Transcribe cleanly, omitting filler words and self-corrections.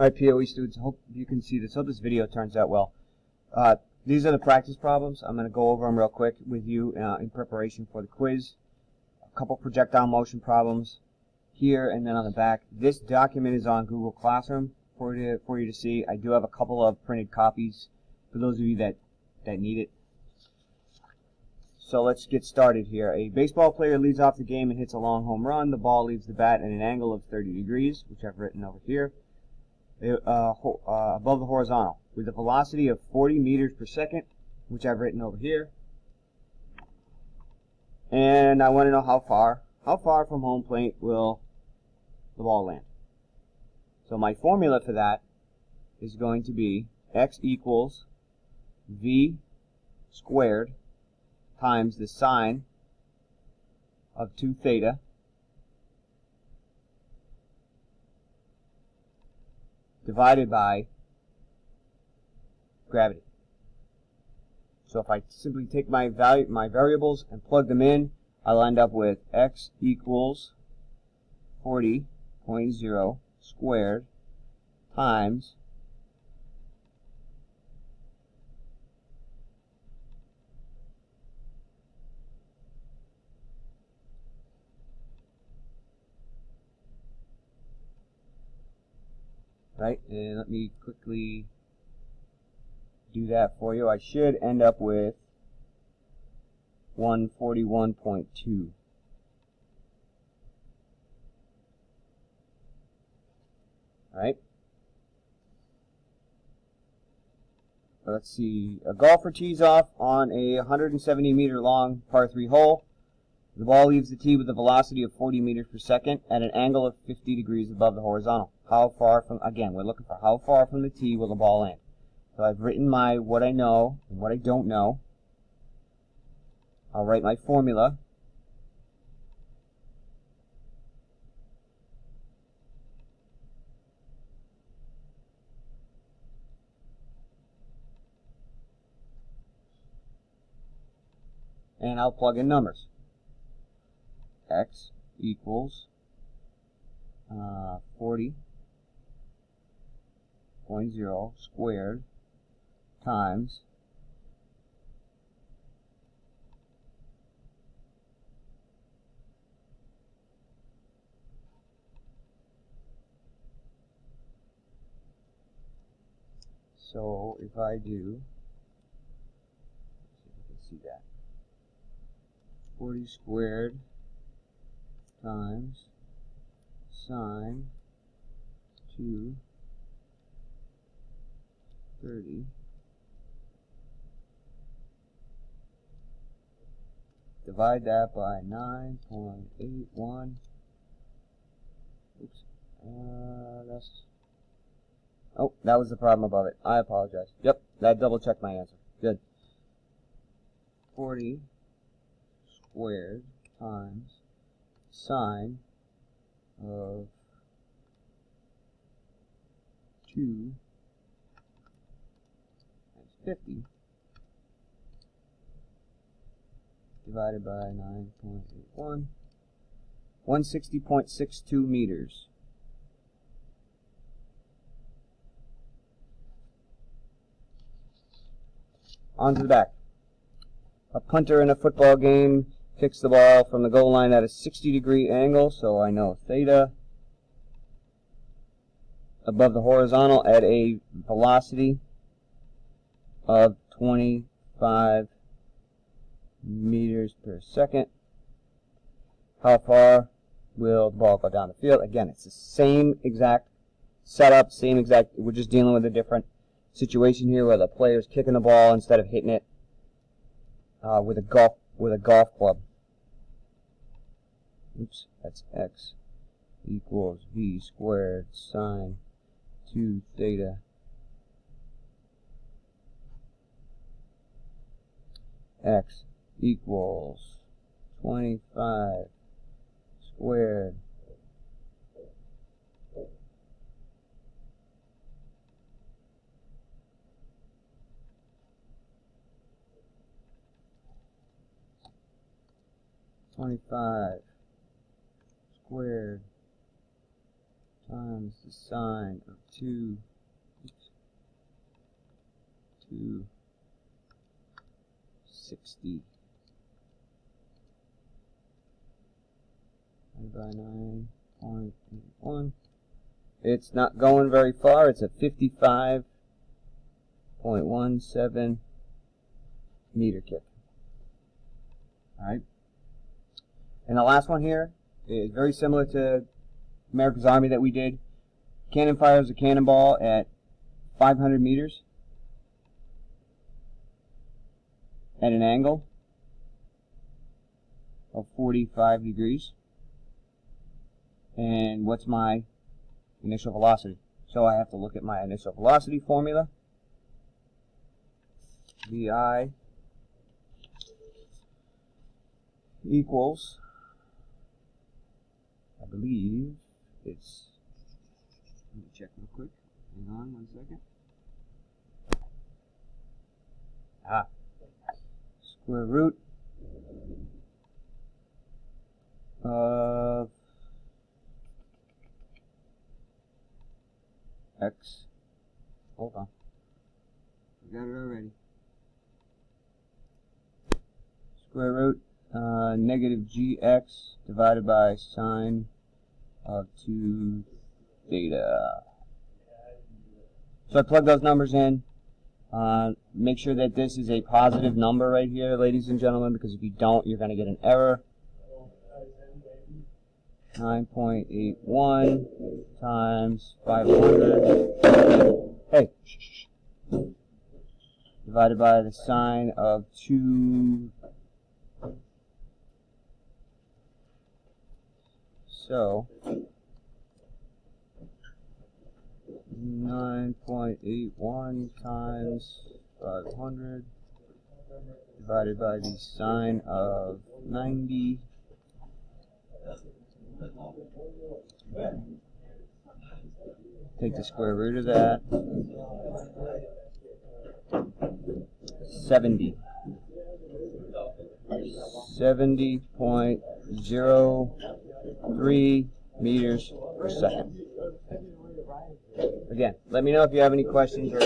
Alright, POE students, hope you can see this. Hope this video turns out well. These are the practice problems. I'm going to go over them real quick with you in preparation for the quiz. A couple projectile motion problems here and then on the back. This document is on Google Classroom for you to see. I do have a couple of printed copies for those of you that need it. So let's get started here. A baseball player leads off the game and hits a long home run. The ball leaves the bat at an angle of 30 degrees, which I've written over here, above the horizontal, with a velocity of 40 meters per second, which I've written over here. And I want to know how far from home plate will the ball land. So my formula for that is going to be x equals v squared times the sine of 2 theta divided by gravity. So if I simply take my variables and plug them in, I'll end up with x equals 40.0 squared times right, and let me quickly do that for you. I should end up with 141.2. Right? Let's see. A golfer tees off on a 170 meter long par 3 hole. The ball leaves the tee with a velocity of 40 meters per second at an angle of 50 degrees above the horizontal. How far from, again, we're looking for how far from the tee will the ball land. So I've written my what I know and what I don't know. I'll write my formula. And I'll plug in numbers. X equals 40.0 squared times so if I do, let's see if you can see that, 40 squared times sine 230 divide that by 9.81. Oops. Oh, that was the problem above it. I apologize. Yep, that double checked my answer. Good. 40 squared times sine of 2 times 50 divided by 9.81, 160.62 meters. On to the back. A punter in a football game kicks the ball from the goal line at a 60-degree angle, so I know theta, above the horizontal at a velocity of 25 meters per second. How far will the ball go down the field? Again, it's the same exact setup, we're just dealing with a different situation here where the player's kicking the ball instead of hitting it with a golf club. Oops, that's x equals v squared sine 2 theta x equals 25 squared squared times the sine of 260 divided by 9.81. It's not going very far. It's a 55.17 meter kick. Alright. And the last one here is very similar to America's Army that we did. Cannon fires a cannonball at 500 meters at an angle of 45 degrees. And what's my initial velocity? So I have to look at my initial velocity formula. VI equals, I believe it's, let me check real quick. Hang on 1 second. Square root of x. Hold on. Forgot it already. Square root negative gx divided by sine of 2 theta. So I plug those numbers in. Make sure that this is a positive number right here, ladies and gentlemen, because if you don't, you're going to get an error. 9.81 times 500. Hey. Divided by the sine of 2. So 9.81 times 500 divided by the sine of 90. Take the square root of that. 70.03 meters per second. Again, let me know if you have any questions or